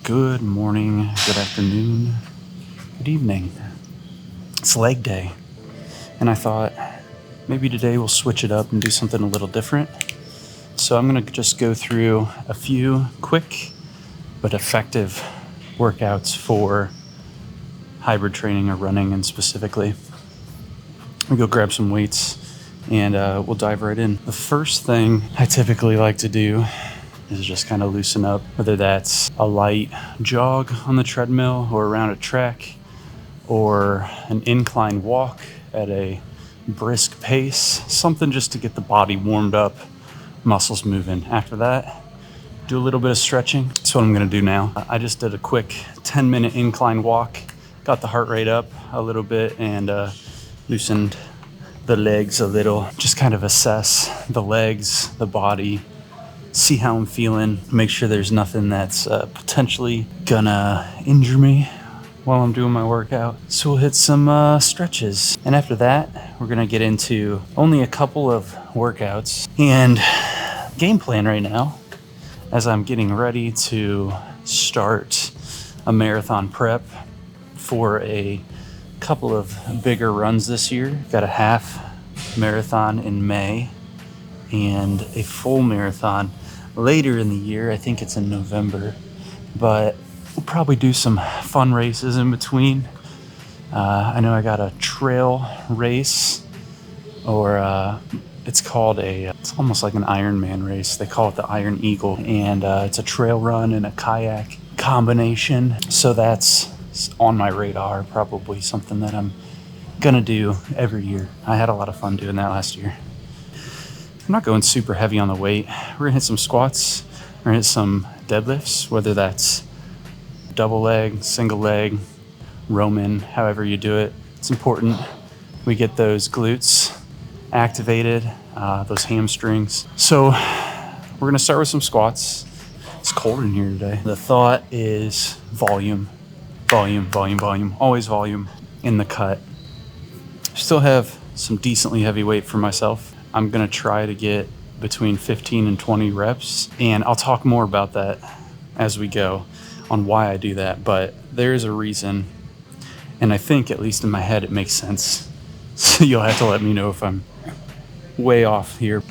Good morning, good afternoon, good evening. It's leg day, and I thought maybe today we'll switch it up and do something a little different. So I'm going to just go through a few quick but effective workouts for hybrid training or running, and specifically. We'll go grab some weights and we'll dive right in. The first thing I typically like to do is just kind of loosen up, whether that's a light jog on the treadmill or around a track, or an incline walk at a brisk pace, something just to get the body warmed up, muscles moving. After that, do a little bit of stretching. That's what I'm gonna do now. I just did a quick 10-minute incline walk, got the heart rate up a little bit, and loosened the legs a little. Just kind of assess the legs, the body, see how I'm feeling, make sure there's nothing that's potentially gonna injure me while I'm doing my workout. So we'll hit some stretches. And after that, we're gonna get into only a couple of workouts. And game plan right now, as I'm getting ready to start a marathon prep for a couple of bigger runs this year. Got a half marathon in May and a full marathon later in the year. I think it's in November, but we'll probably do some fun races in between. I know I got a trail race, or it's almost like an Ironman race. They call it the Iron Eagle, and it's a trail run and a kayak combination. So that's on my radar, probably something that I'm gonna do every year. I had a lot of fun doing that last year. I'm not going super heavy on the weight. We're gonna hit some squats, we're gonna hit some deadlifts, whether that's double leg, single leg, Roman, however you do it. It's important we get those glutes activated, those hamstrings. So we're gonna start with some squats. It's cold in here today. The thought is volume, always volume in the cut. Still have some decently heavy weight for myself. I'm gonna try to get between 15 and 20 reps, and I'll talk more about that as we go on why I do that, but there is a reason, and I think, at least in my head, it makes sense. So you'll have to let me know if I'm way off here.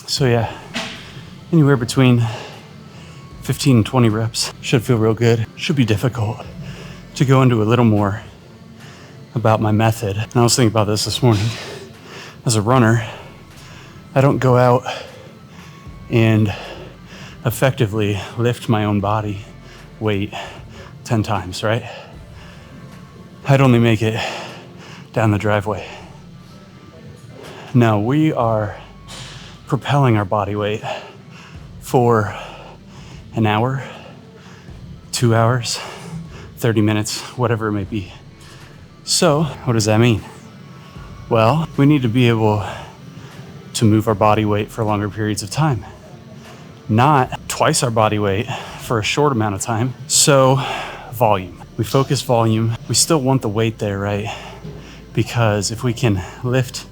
So yeah, anywhere between 15 and 20 reps should feel real good. Should be difficult to go into a little more about my method. And I was thinking about this morning. As a runner, I don't go out and effectively lift my own body weight 10 times, right? I'd only make it down the driveway. No, we are propelling our body weight for an hour, 2 hours, 30 minutes, whatever it may be. So what does that mean? Well, we need to be able to move our body weight for longer periods of time, not twice our body weight for a short amount of time. So volume. We focus volume. We still want the weight there, right? Because if we can lift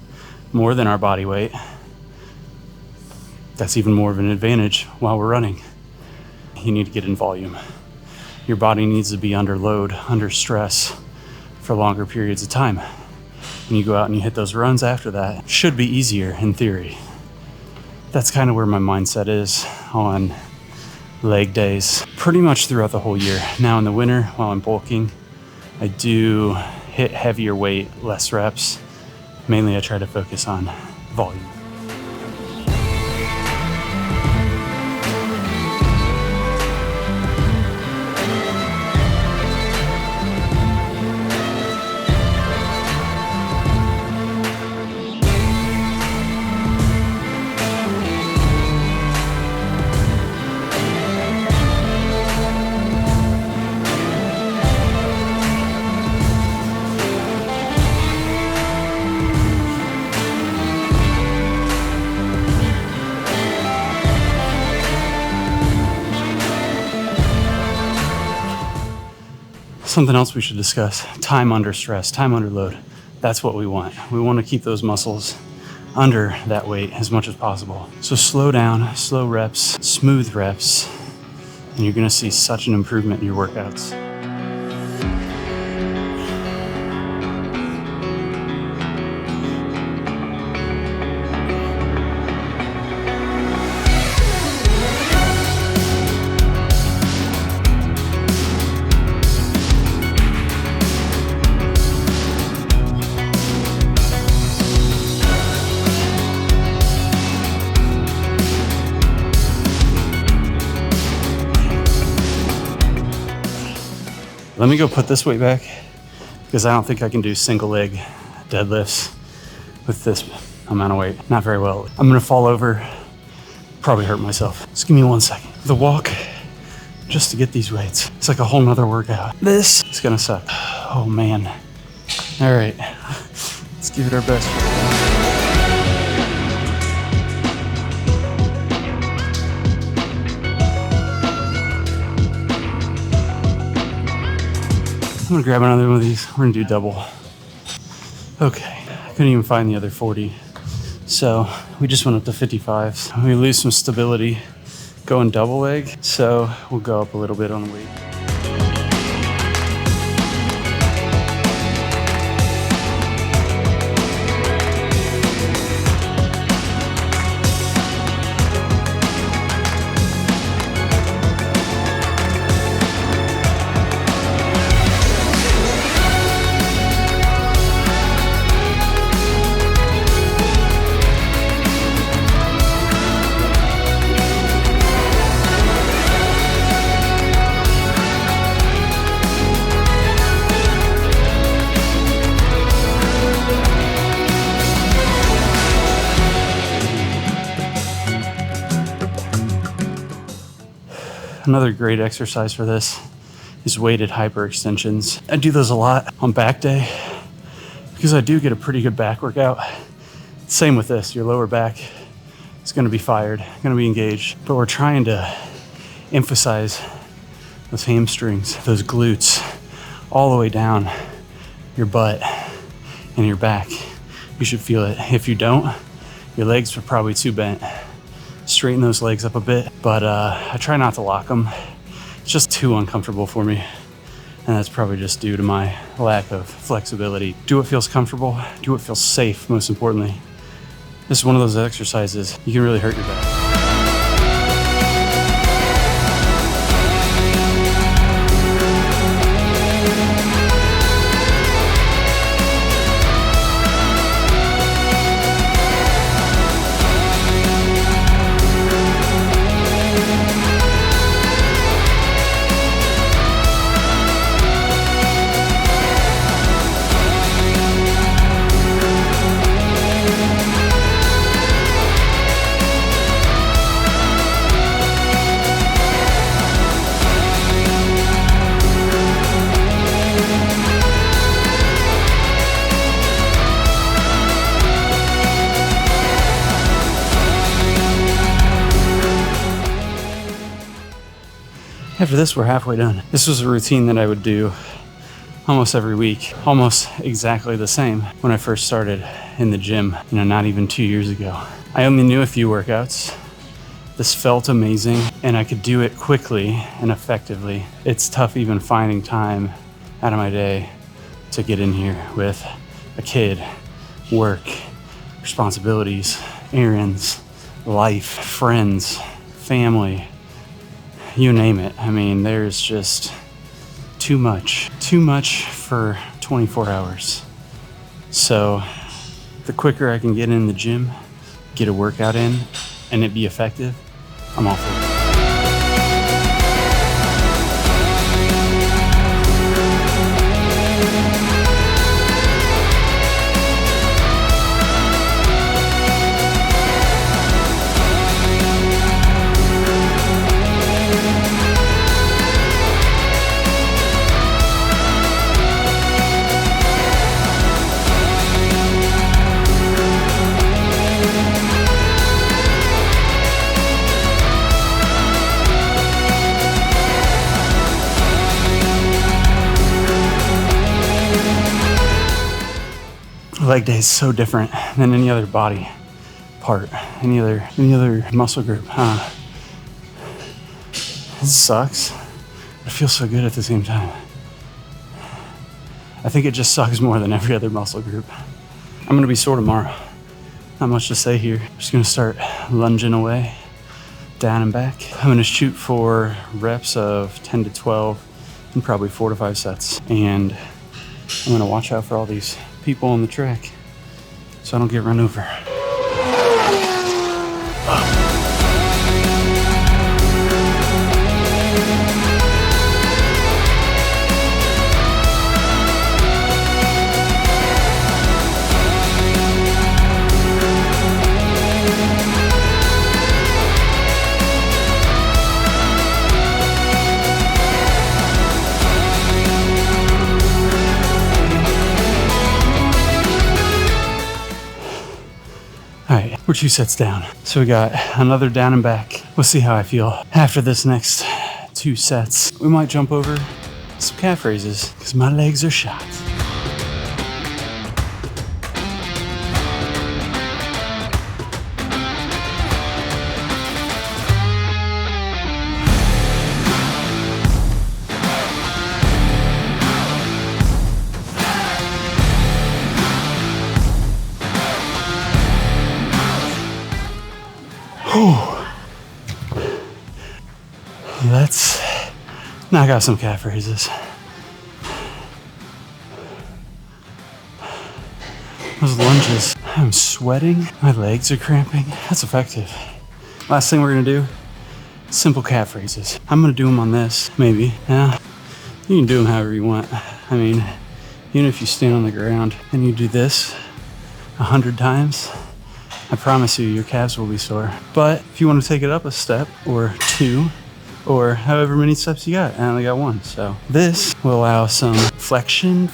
more than our body weight, that's even more of an advantage while we're running. You need to get in volume. Your body needs to be under load, under stress for longer periods of time. When you go out and you hit those runs after that, it should be easier in theory. That's kind of where my mindset is on leg days, pretty much throughout the whole year. Now in the winter, while I'm bulking, I do hit heavier weight, less reps, Mainly I try to focus on volume. Something else we should discuss, time under stress, time under load. That's what we want. We want to keep those muscles under that weight as much as possible. So slow down, slow reps, smooth reps, and you're gonna see such an improvement in your workouts. Let me go put this weight back because I don't think I can do single leg deadlifts with this amount of weight. Not very well. I'm gonna fall over, probably hurt myself. Just give me 1 second. The walk, just to get these weights, it's like a whole nother workout. This is gonna suck. Oh man. All right, let's give it our best. I'm gonna grab another one of these. We're gonna do double. Okay, I couldn't even find the other 40. So we just went up to 55s. We lose some stability going double leg. So we'll go up a little bit on the weight. Another great exercise for this is weighted hyperextensions. I do those a lot on back day because I do get a pretty good back workout. Same with this, your lower back is gonna be fired, gonna be engaged, but we're trying to emphasize those hamstrings, those glutes, all the way down your butt and your back. You should feel it. If you don't, your legs are probably too bent. Straighten those legs up a bit, but I try not to lock them. It's just too uncomfortable for me. And that's probably just due to my lack of flexibility. Do what feels comfortable, do what feels safe, most importantly. This is one of those exercises you can really hurt your back. After this, we're halfway done. This was a routine that I would do almost every week, almost exactly the same when I first started in the gym, not even 2 years ago. I only knew a few workouts. This felt amazing and I could do it quickly and effectively. It's tough even finding time out of my day to get in here with a kid, work, responsibilities, errands, life, friends, family, you name it. I mean, there's just too much for 24 hours. So The quicker I can get in the gym, get a workout in, and it be effective, I'm all for it. Leg day is so different than any other body part, any other muscle group. It sucks. It feels so good at the same time. I think it just sucks more than every other muscle group. I'm gonna be sore tomorrow. Not much to say here. Just gonna start lunging away, down and back. I'm gonna shoot for reps of 10 to 12 and probably 4 to 5 sets. And I'm gonna watch out for all these people on the track so I don't get run over. All right, we're 2 sets down. So we got another down and back. We'll see how I feel after this next 2 sets. We might jump over some calf raises because my legs are shot. Let's knock out some calf raises. Those lunges, I'm sweating, my legs are cramping. That's effective. Last thing we're gonna do, simple calf raises. I'm gonna do them on this, maybe. Yeah, you can do them however you want. I mean, even if you stand on the ground and you do this 100 times, I promise you, your calves will be sore. But if you want to take it up a step or 2, or however many steps you got, I only got 1. So this will allow some flexion,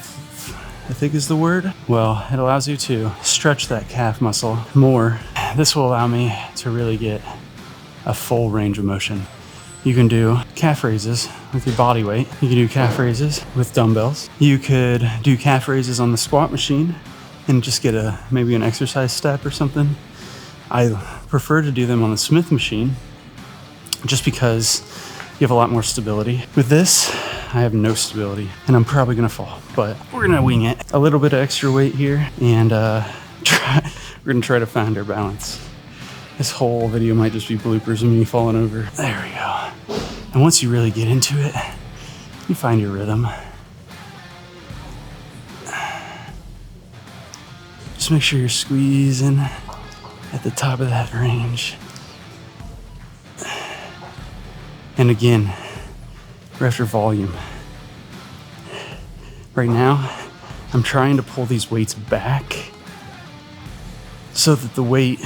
I think is the word. Well, it allows you to stretch that calf muscle more. This will allow me to really get a full range of motion. You can do calf raises with your body weight. You can do calf raises with dumbbells. You could do calf raises on the squat machine and just get maybe an exercise step or something. I prefer to do them on the Smith machine just because you have a lot more stability. With this, I have no stability and I'm probably gonna fall, but we're gonna wing it. A little bit of extra weight here and we're gonna try to find our balance. This whole video might just be bloopers of me falling over. There we go. And once you really get into it, you find your rhythm. Just make sure you're squeezing at the top of that range. And again, we're after volume. Right now, I'm trying to pull these weights back so that the weight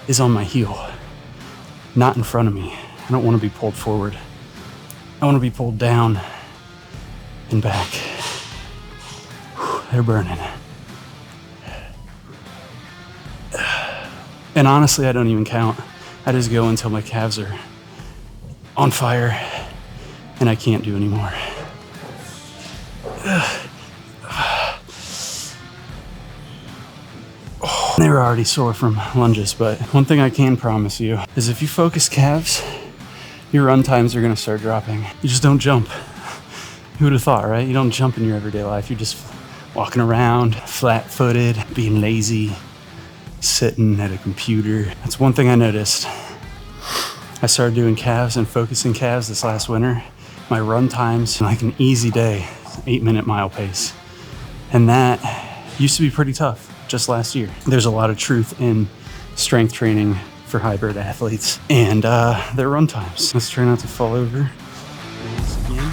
is on my heel, not in front of me. I don't want to be pulled forward. I want to be pulled down and back. Whew, they're burning. And honestly, I don't even count. I just go until my calves are on fire and I can't do anymore. They were already sore from lunges, but one thing I can promise you is if you focus calves, your run times are gonna start dropping. You just don't jump. Who would have thought, right? You don't jump in your everyday life. You're just walking around, flat-footed, being lazy, sitting at a computer. That's one thing I noticed. I started doing calves and focusing calves this last winter. My run times, like an easy day, 8-minute mile pace. And that used to be pretty tough. just last year. There's a lot of truth in strength training for hybrid athletes and their run times. Let's try not to fall over. Once again.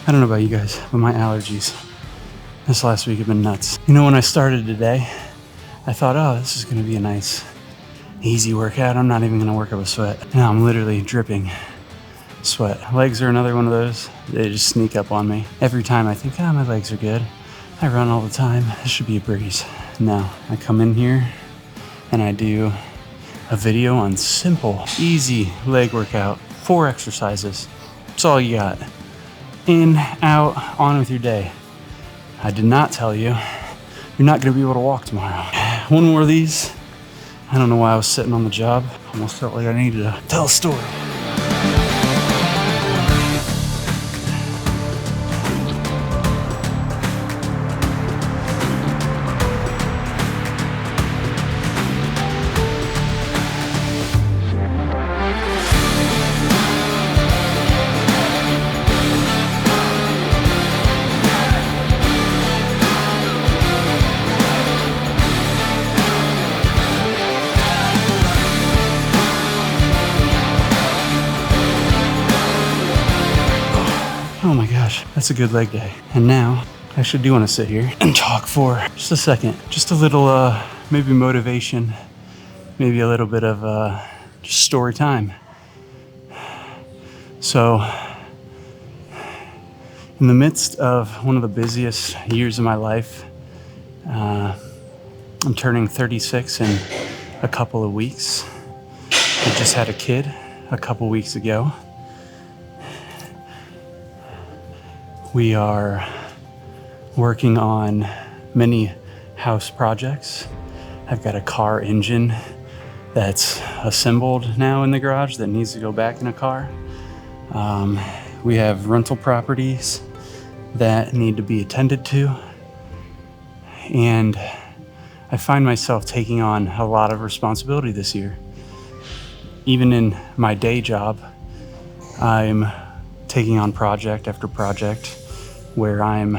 I don't know about you guys, but my allergies this last week have been nuts. You know, when I started today, I thought, oh, this is gonna be a nice, easy workout. I'm not even gonna work up a sweat. Now I'm literally dripping sweat. Legs are another one of those. They just sneak up on me. Every time I think, my legs are good. I run all the time. This should be a breeze. No, I come in here and I do a video on simple, easy leg workout. 4 exercises. That's all you got. In, out, on with your day. I did not tell you, you're not gonna be able to walk tomorrow. One more of these. I don't know why I was sitting on the job. Almost felt like I needed to tell a story. Oh my gosh, that's a good leg day. And now, I actually do want to sit here and talk for just a second. Just a little, maybe motivation, maybe a little bit of just story time. So, in the midst of one of the busiest years of my life, I'm turning 36 in a couple of weeks. I just had a kid a couple weeks ago. We are working on many house projects. I've got a car engine that's assembled now in the garage that needs to go back in a car. We have rental properties that need to be attended to. And I find myself taking on a lot of responsibility this year. Even in my day job, I'm taking on project after project where I'm,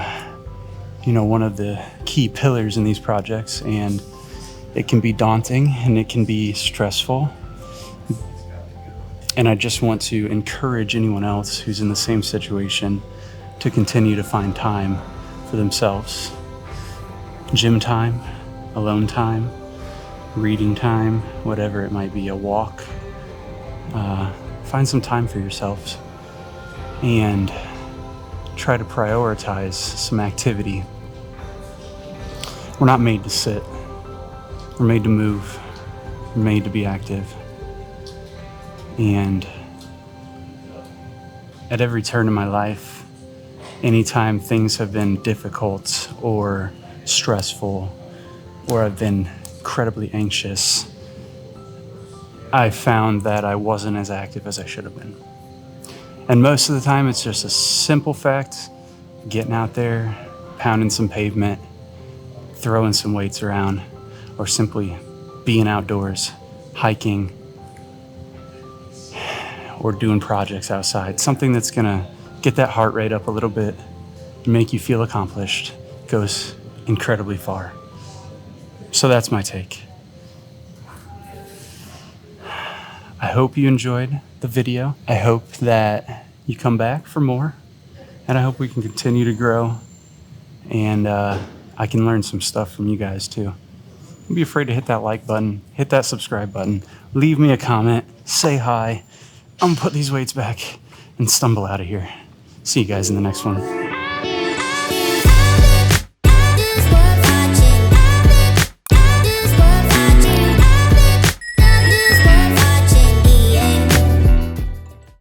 one of the key pillars in these projects, and it can be daunting and it can be stressful. And I just want to encourage anyone else who's in the same situation to continue to find time for themselves. Gym time, alone time, reading time, whatever it might be, a walk. Find some time for yourselves and try to prioritize some activity. We're not made to sit. We're made to move. We're made to be active. And at every turn in my life, anytime things have been difficult or stressful, or I've been incredibly anxious, I found that I wasn't as active as I should have been. And most of the time, it's just a simple fact, getting out there, pounding some pavement, throwing some weights around, or simply being outdoors, hiking, or doing projects outside. Something that's gonna get that heart rate up a little bit, make you feel accomplished, goes incredibly far. So that's my take. I hope you enjoyed the video. I hope that you come back for more, and I hope we can continue to grow, and I can learn some stuff from you guys too. Don't be afraid to hit that like button, hit that subscribe button, leave me a comment, say hi. I'm gonna put these weights back and stumble out of here. See you guys in the next one.